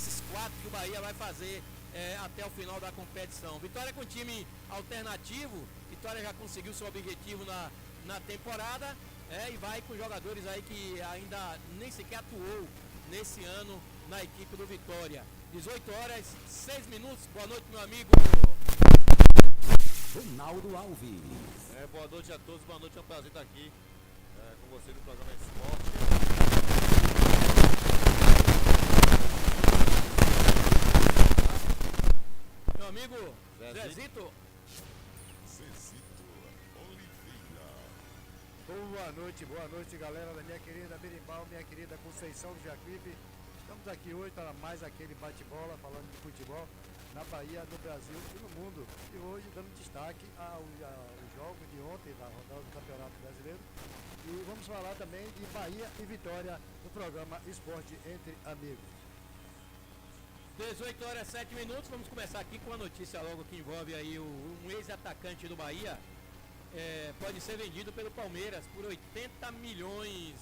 desses 4 que o Bahia vai fazer até o final da competição. Vitória com time alternativo, Vitória já conseguiu seu objetivo na temporada, e vai com jogadores aí que ainda nem sequer atuou nesse ano na equipe do Vitória. 18h06. Boa noite, meu amigo Ronaldo Alves. Boa noite a todos, boa noite, é um prazer estar aqui com você no programa Esporte. Meu amigo Zezito. Boa noite, galera da minha querida Berimbau, minha querida Conceição do Jacuípe. Estamos aqui hoje para mais aquele bate-bola, falando de futebol na Bahia, no Brasil e no mundo. E hoje dando destaque aos jogos de ontem, da rodada do Campeonato Brasileiro. E vamos falar também de Bahia e Vitória no programa Esporte Entre Amigos. 18h07. Vamos começar aqui com a notícia logo que envolve aí um ex-atacante do Bahia. Pode ser vendido pelo Palmeiras por 80 milhões.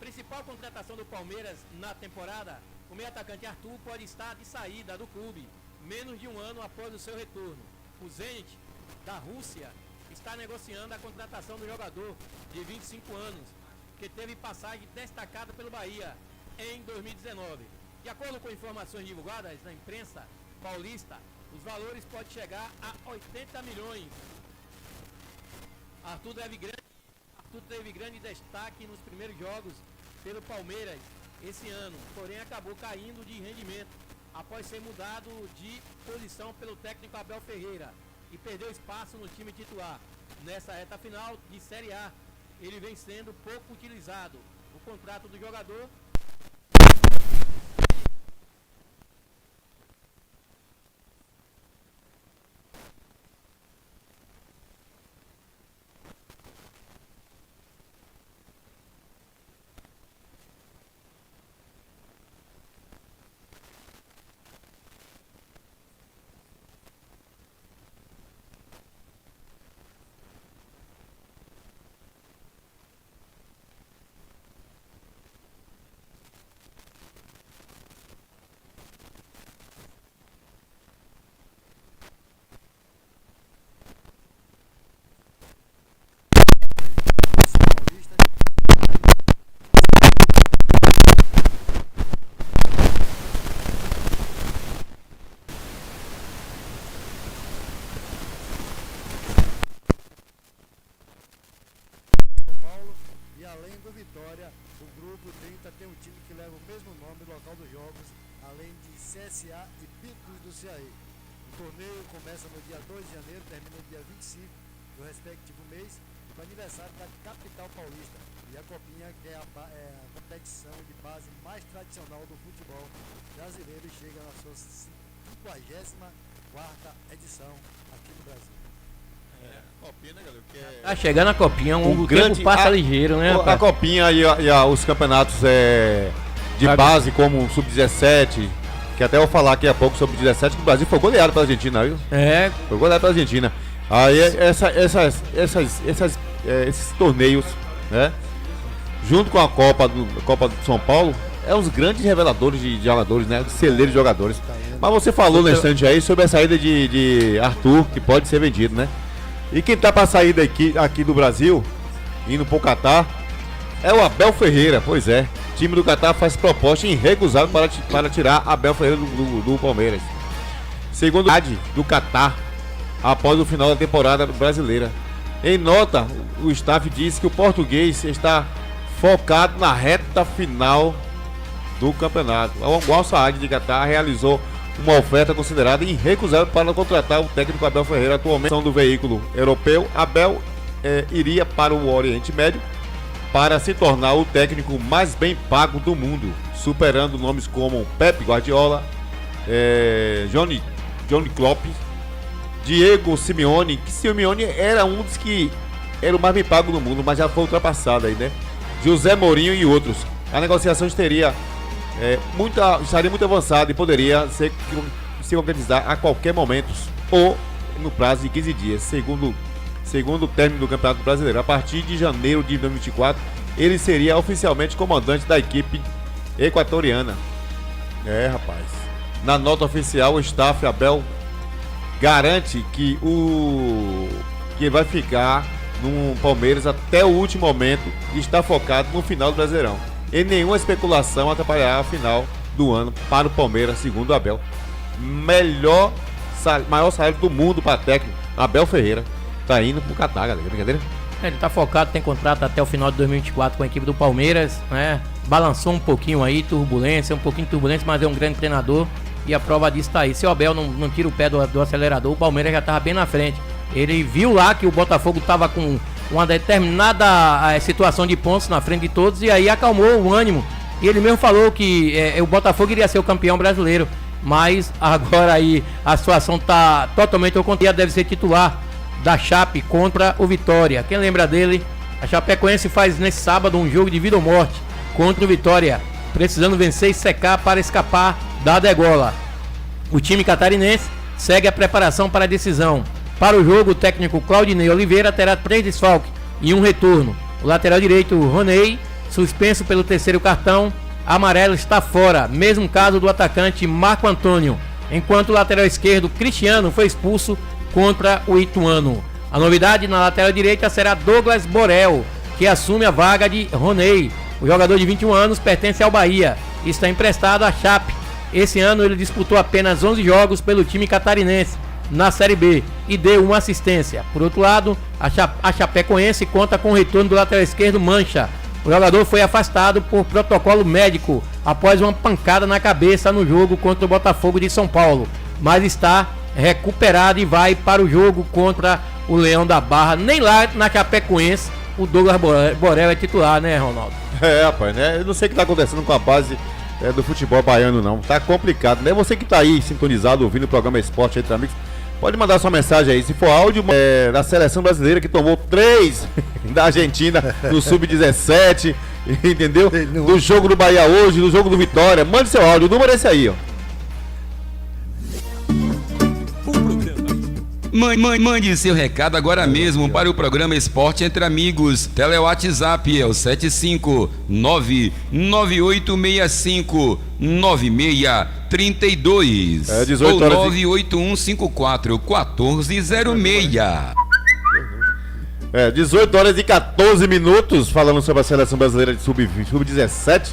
Principal contratação do Palmeiras na temporada, o meio atacante Arthur pode estar de saída do clube menos de um ano após o seu retorno. O Zenit da Rússia está negociando a contratação do jogador de 25 anos, que teve passagem destacada pelo Bahia em 2019. De acordo com informações divulgadas na imprensa paulista, os valores podem chegar a 80 milhões. Arthur teve grande destaque nos primeiros jogos pelo Palmeiras esse ano, porém acabou caindo de rendimento após ser mudado de posição pelo técnico Abel Ferreira e perdeu espaço no time titular. Nessa reta final de Série A, ele vem sendo pouco utilizado. O contrato do jogador Vitória, o grupo 30 tem um time que leva o mesmo nome no local dos jogos, além de CSA e Picos do Ceará. O torneio começa no dia 2 de janeiro, termina no dia 25 do respectivo mês, no aniversário da capital paulista. E a Copinha, que é a competição de base mais tradicional do futebol brasileiro, chega na sua 54ª edição aqui no Brasil. Copinha, né, galera? Tá chegando a Copinha, o tempo passa ligeiro, né? A Copinha e os campeonatos de base, como o Sub-17, que até eu vou falar daqui a pouco sobre o Sub-17, que o Brasil foi goleado pela Argentina, viu? Foi goleado pela Argentina. Aí esses torneios, né? Junto com a Copa do São Paulo, uns grandes reveladores de jogadores, né? Celeiros de jogadores. Mas você falou no instante aí sobre a saída de Arthur, que pode ser vendido, né? E quem tá pra sair aqui do Brasil, indo pro Catar, é o Abel Ferreira. Pois é, o time do Catar faz proposta irrecusável para tirar Abel Ferreira do Palmeiras. Segundo a do Catar, após o final da temporada brasileira. Em nota, o staff disse que o português está focado na reta final do campeonato. O Al-Saad de Catar realizou uma oferta considerada irrecusável para contratar o técnico Abel Ferreira. Atualmente, do veículo europeu, Abel iria para o Oriente Médio para se tornar o técnico mais bem pago do mundo, superando nomes como Pep Guardiola, Johnny Klopp, Diego Simeone, que Simeone era um dos que era o mais bem pago do mundo, mas já foi ultrapassado aí, né? José Mourinho e outros. A negociação estaria muito avançada e poderia se concretizar a qualquer momento ou no prazo de 15 dias, segundo o término do Campeonato Brasileiro. A partir de janeiro de 2024, ele seria oficialmente comandante da equipe equatoriana. Rapaz. Na nota oficial, o staff Abel garante que que vai ficar no Palmeiras até o último momento e está focado no final do Brasileirão. E nenhuma especulação atrapalhará a final do ano para o Palmeiras, segundo o Abel. Maior salário do mundo para técnico, Abel Ferreira. Tá indo pro Catar, galera. Brincadeira? Ele tá focado, tem contrato até o final de 2024 com a equipe do Palmeiras, né? Balançou um pouquinho aí, um pouquinho de turbulência, mas é um grande treinador e a prova disso tá aí. Se o Abel não tira o pé do acelerador, o Palmeiras já tava bem na frente. Ele viu lá que o Botafogo tava com uma determinada situação de pontos na frente de todos e aí acalmou o ânimo. E ele mesmo falou que o Botafogo iria ser o campeão brasileiro, mas agora aí a situação tá totalmente ao contrário, deve ser titular da Chape contra o Vitória. Quem lembra dele? A Chapecoense faz nesse sábado um jogo de vida ou morte contra o Vitória, precisando vencer e secar para escapar da degola. O time catarinense segue a preparação para a decisão. Para o jogo, o técnico Claudinei Oliveira terá 3 desfalques e um retorno. O lateral direito, Ronei, suspenso pelo 3º cartão amarelo, está fora. Mesmo caso do atacante Marco Antônio. Enquanto o lateral esquerdo, Cristiano, foi expulso contra o Ituano. A novidade na lateral direita será Douglas Borel, que assume a vaga de Ronei. O jogador de 21 anos pertence ao Bahia e está emprestado à Chape. Esse ano ele disputou apenas 11 jogos pelo time catarinense na Série B e deu uma assistência. Por outro lado, a Chapecoense conta com o retorno do lateral esquerdo Mancha. O jogador foi afastado por protocolo médico após uma pancada na cabeça no jogo contra o Botafogo de São Paulo, mas está recuperado e vai para o jogo contra o Leão da Barra. Nem lá na Chapecoense o Douglas Borel é titular, né, Ronaldo? Rapaz, né? Eu não sei o que tá acontecendo com a base do futebol baiano, não. Tá complicado, né? Você que tá aí sintonizado, ouvindo o programa Esporte Entre Amigos, pode mandar sua mensagem aí. Se for áudio da seleção brasileira que tomou 3 da Argentina no Sub-17, entendeu? Do jogo do Bahia hoje, do jogo do Vitória. Mande seu áudio, o número é esse aí, ó. Mande seu recado agora mesmo para o programa Esporte Entre Amigos. TelewhatsApp é o 75998659632 18 ou horas 981541406. 18 horas e 14 minutos, falando sobre a seleção brasileira de Sub-17.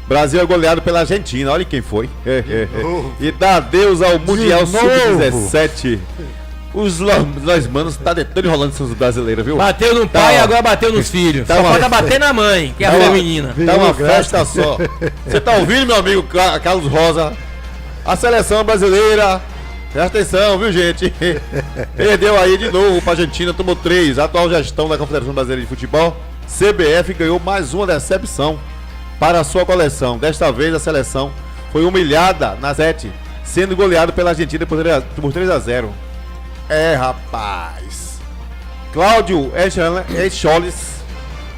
Brasil é goleado pela Argentina, olha quem foi. E dá adeus ao Mundial Sub-17. Os manos tá todo enrolando esses brasileiros, viu? Bateu no pai e agora bateu nos filhos. Só falta bater na mãe, que é a feminina. Tá uma festa só. Você tá ouvindo, meu amigo Carlos Rosa? A seleção brasileira, presta atenção, viu, gente? Perdeu aí de novo pra Argentina, tomou 3. A atual gestão da Confederação Brasileira de Futebol, CBF, ganhou mais uma decepção para a sua coleção. Desta vez a seleção foi humilhada na 7, sendo goleado pela Argentina por 3-0. Rapaz. Cláudio Echoles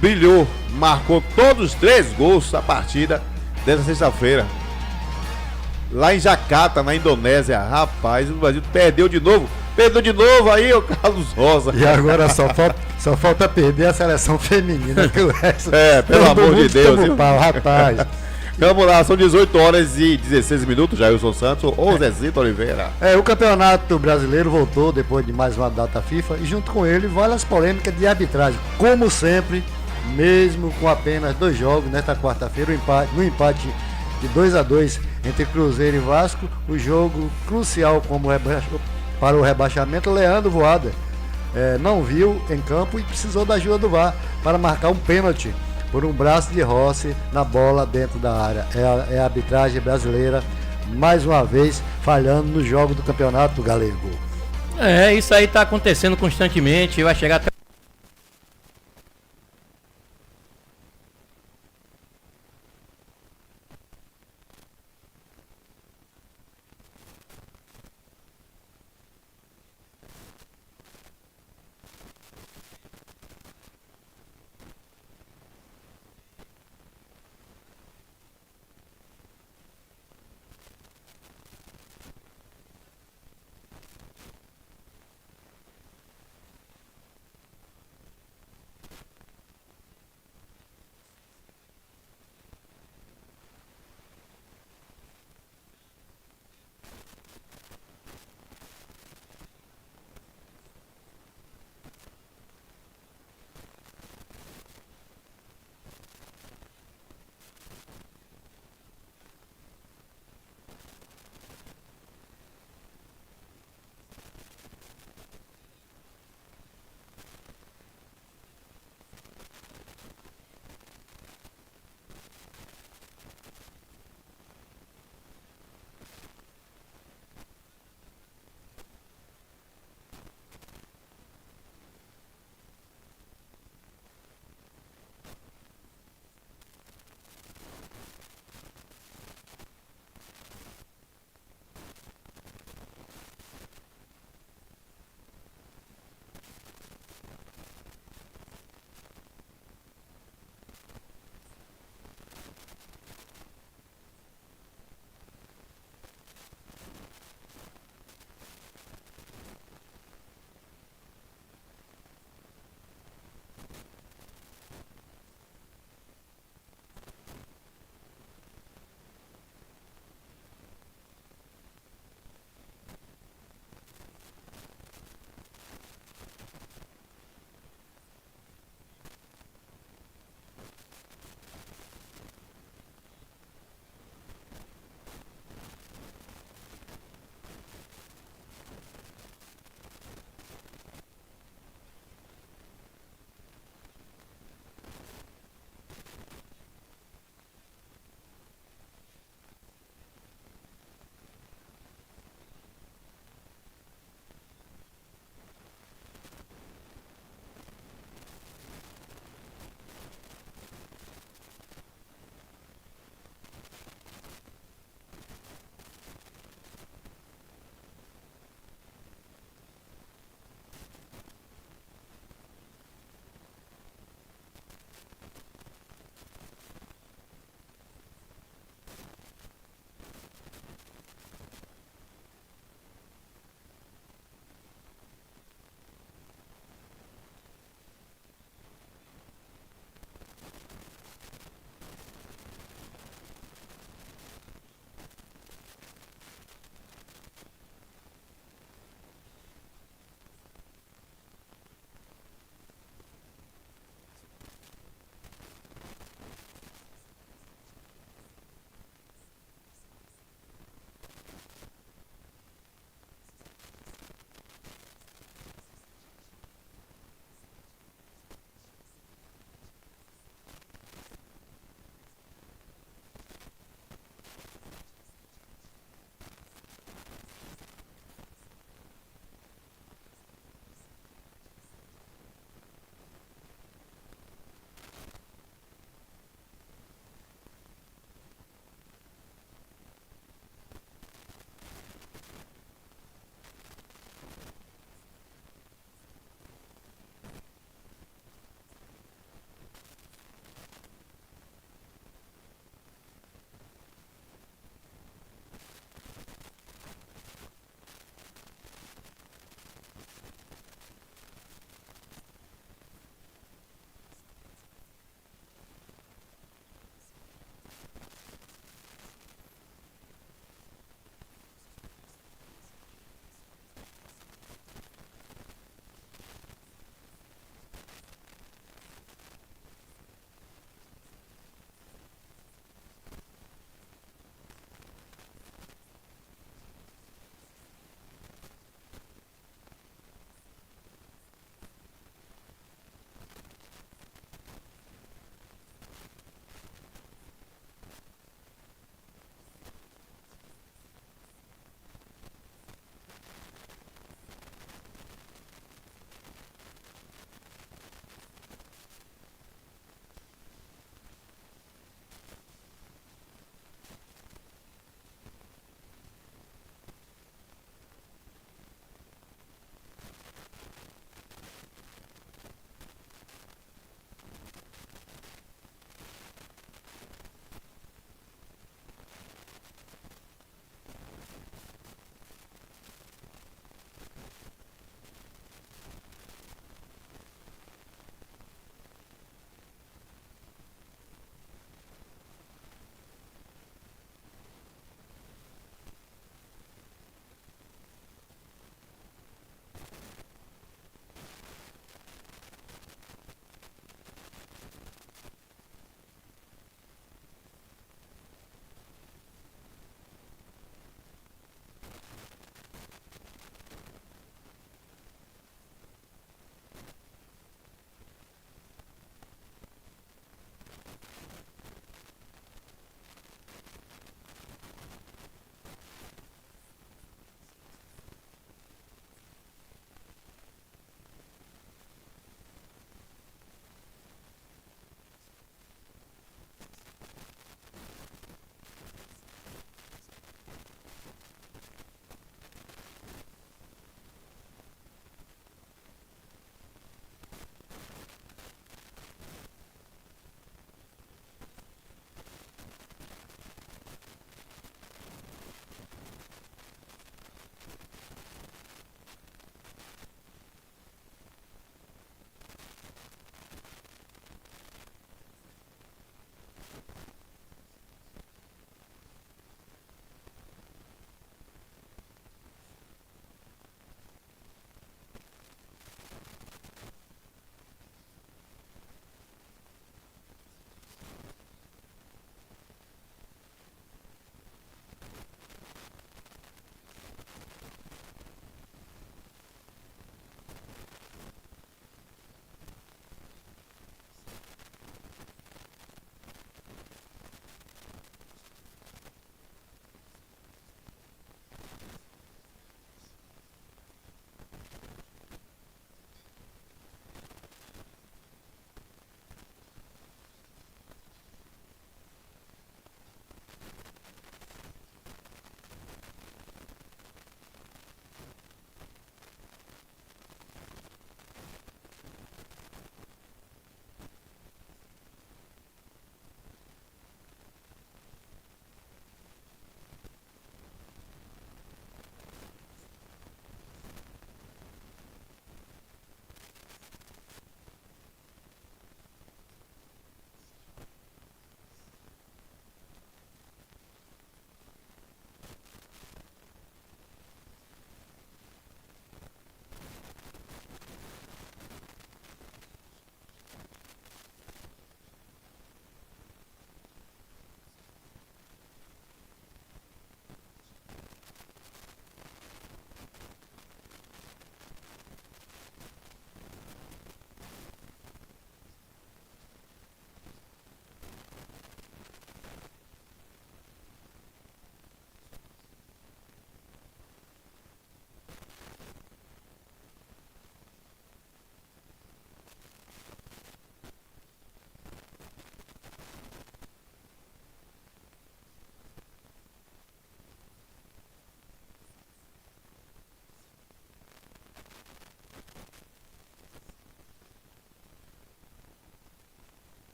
brilhou, marcou todos os 3 gols da partida dessa sexta-feira. Lá em Jakarta, na Indonésia. Rapaz, o Brasil perdeu de novo. Perdeu de novo aí, o Carlos Rosa. E agora só falta perder a seleção feminina. Que o resto, pelo amor de Deus. Rapaz. Vamos lá, são 18 horas e 16 minutos, Jailson Santos ou Zezito Oliveira. O Campeonato Brasileiro voltou depois de mais uma data FIFA e junto com ele várias polêmicas de arbitragem. Como sempre, mesmo com apenas 2 jogos nesta quarta-feira, no empate de 2-2 entre Cruzeiro e Vasco, o jogo crucial para o rebaixamento, Leandro Voada não viu em campo e precisou da ajuda do VAR para marcar um pênalti por um braço de Rossi na bola dentro da área. É a arbitragem brasileira, mais uma vez, falhando no jogo do Campeonato Galego. Isso aí tá acontecendo constantemente, vai chegar até